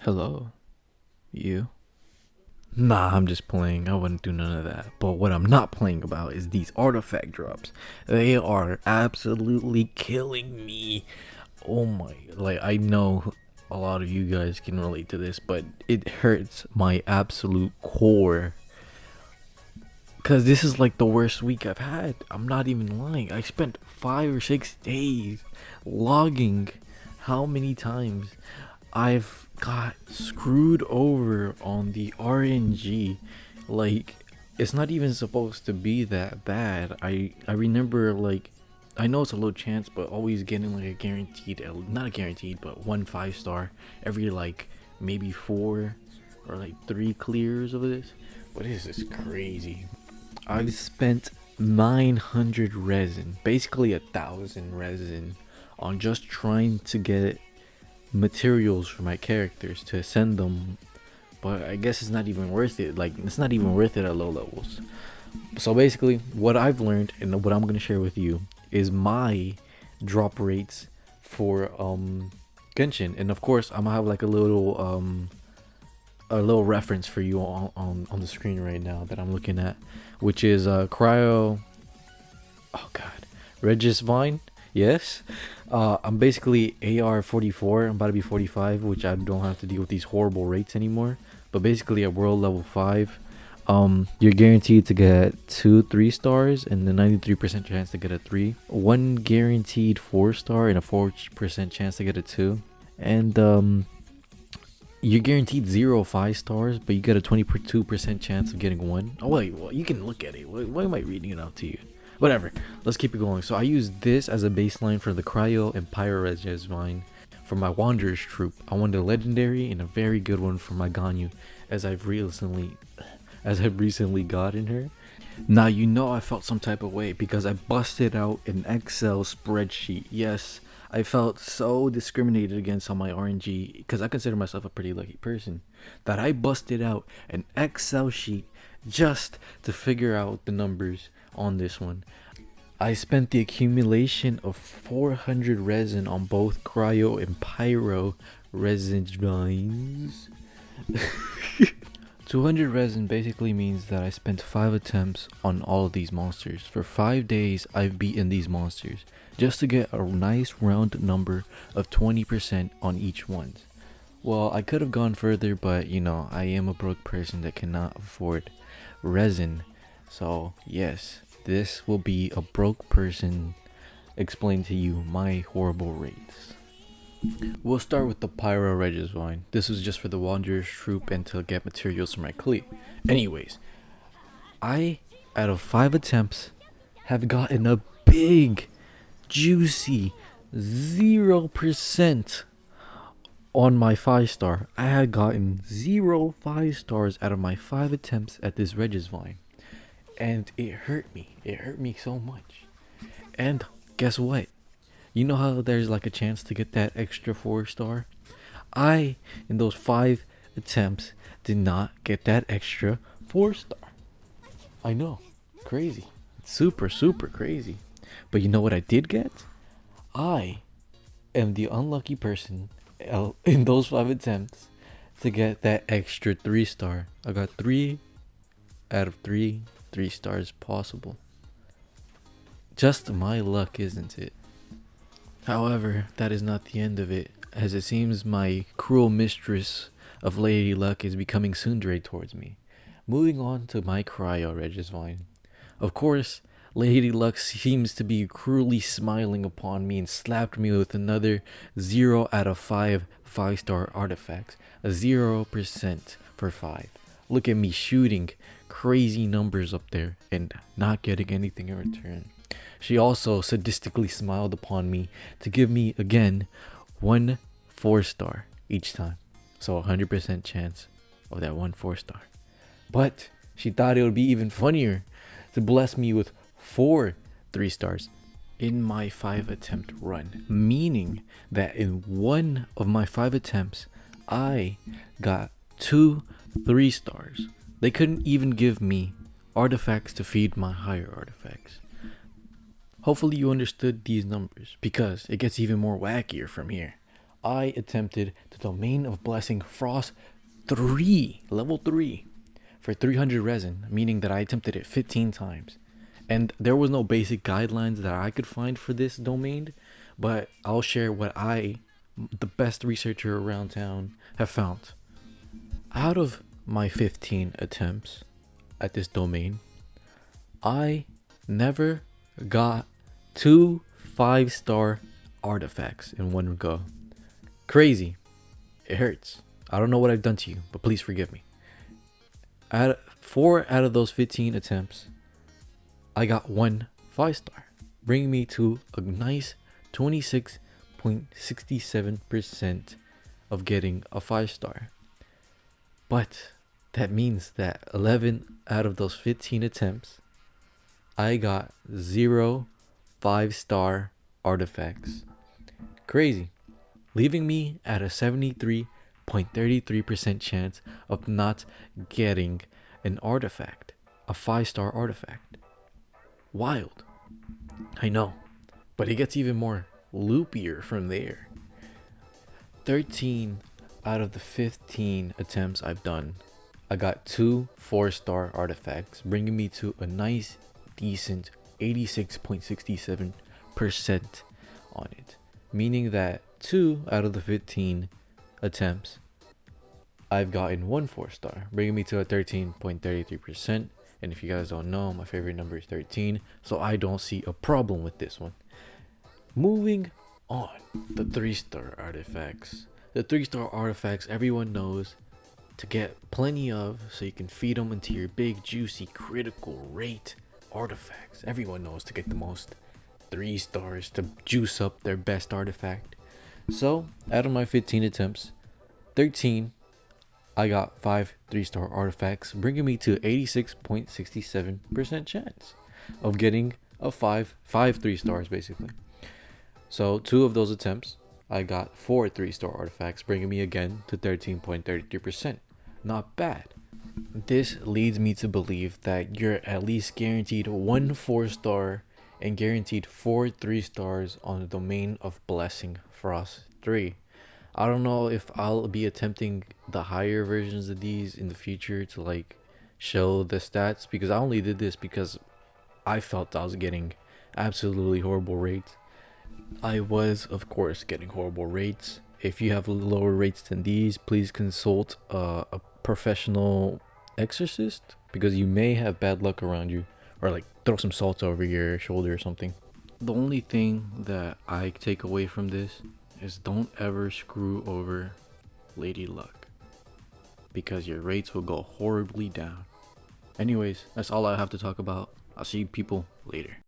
Hello, you? Nah, I'm just playing. I wouldn't do none of that. But what I'm not playing about is these artifact drops. They are absolutely killing me. Oh my, like I know a lot of you guys can relate to this, but it hurts my absolute core. Cause this is like the worst week I've had. I'm not even lying. I spent 5 or 6 days logging how many times I've got screwed over on the RNG. Like, it's not even supposed to be that bad. I remember, like, I know it's a low chance, but always getting like a guaranteed, not a guaranteed, but 1 5 star every like maybe 4 or like 3 clears of this. But this is crazy. I've spent 900 resin, basically 1,000 resin, on just trying to get materials for my characters to send them, but I guess it's not even worth it. Like, it's not even worth it at low levels. So basically, what I've learned and what I'm gonna share with you is my drop rates for Genshin, and of course I'm gonna have like a little reference for you on the screen right now that I'm looking at, which is Cryo, oh god, Regisvine. Yes, I'm basically AR 44. I'm about to be 45, which I don't have to deal with these horrible rates anymore. But basically at world level 5, you're guaranteed to get 2 3 stars and a 93% chance to get a 3, one guaranteed 4 star and a 4% chance to get a 2, and you're guaranteed 0 5 stars, but you get a 22% chance of getting 1. Oh wait, well, you can look at it. Why am I reading it out to you? Whatever, let's keep it going. So I use this as a baseline for the Cryo and Pyro Regisvine. For my Wanderer's Troupe, I wanted a legendary and a very good one for my Ganyu, as I've recently gotten her. Now you know I felt some type of way because I busted out an Excel spreadsheet. Yes, I felt so discriminated against on my RNG because I consider myself a pretty lucky person that I busted out an Excel sheet just to figure out the numbers on this one. I spent the accumulation of 400 resin on both Cryo and Pyro Regisvines. 200 resin basically means that I spent 5 attempts on all of these monsters. For 5 days I've beaten these monsters just to get a nice round number of 20% on each one. Well, I could have gone further, but you know, I am a broke person that cannot afford resin. So yes, this will be a broke person explain to you my horrible rates. We'll start with the Pyro Regisvine. This was just for the Wanderer's Troupe and to get materials for my Clee. Anyways, I, out of 5 attempts, have gotten a big, juicy 0% on my 5 star. I had gotten 0 5 stars out of my 5 attempts at this Regisvine. And it hurt me. It hurt me so much. And guess what? You know how there's like a chance to get that extra 4 star? I, in those 5 attempts, did not get that extra 4 star. I know. Crazy. It's super, super crazy. But you know what I did get? I am the unlucky person in those 5 attempts to get that extra 3 star. I got 3 out of 3 stars possible. Just my luck, isn't it? However, that is not the end of it, as it seems my cruel mistress of Lady Luck is becoming tsundere towards me. Moving on to my Cryo Regisvine. Of course, Lady Luck seems to be cruelly smiling upon me and slapped me with another 0 out of 5 5-star artifacts. A 0% for 5. Look at me shooting crazy numbers up there and not getting anything in return. She also sadistically smiled upon me to give me again 1 4-star each time. So 100% chance of that 1 4-star. But she thought it would be even funnier to bless me with 4 3-stars in my 5 attempt run. Meaning that in one of my 5 attempts, I got 2 3-stars. They couldn't even give me artifacts to feed my higher artifacts. Hopefully you understood these numbers, because it gets even more wackier from here. I attempted the Domain of Blessing Frost 3, level 3, for 300 resin, meaning that I attempted it 15 times. And there was no basic guidelines that I could find for this domain, but I'll share what the best researcher around town, have found. Out of my 15 attempts at this domain, I never got 2 5-star artifacts in one go. Crazy. It hurts. I don't know what I've done to you, but please forgive me. 4 out of those 15 attempts, I got 1 5-star, bringing me to a nice 26.67% of getting a 5-star. But that means that 11 out of those 15 attempts, I got 0 5-star artifacts. Crazy. Leaving me at a 73.33% chance of not getting an artifact, a 5-star artifact. Wild. I know, but it gets even more loopier from there. 13 out of the 15 attempts I've done, I got 2 4-star artifacts, bringing me to a nice, decent 86.67% on it. Meaning that 2 out of the 15 attempts, I've gotten 1 4-star, bringing me to a 13.33%. And if you guys don't know, my favorite number is 13, so I don't see a problem with this one. Moving on, the 3-star artifacts. The 3-star artifacts everyone knows to get plenty of, so you can feed them into your big, juicy, critical rate artifacts. Everyone knows to get the most 3 stars to juice up their best artifact. So, out of my 15 attempts, 13, I got 5 3-star artifacts, bringing me to 86.67% chance of getting a 5 3 stars basically. So 2 of those attempts, I got 4 3-star artifacts, bringing me again to 13.33%. Not bad. This leads me to believe that you're at least guaranteed 1 4-star and guaranteed 4 3-stars on the Domain of Blessing Frost 3. I don't know if I'll be attempting the higher versions of these in the future to like show the stats, because I only did this because I felt I was getting absolutely horrible rates. I was, of course, getting horrible rates. If you have lower rates than these, please consult a professional exorcist, because you may have bad luck around you, or like throw some salt over your shoulder or something. The only thing that I take away from this is don't ever screw over Lady Luck, because your rates will go horribly down. Anyways, that's all I have to talk about. I'll see you people later.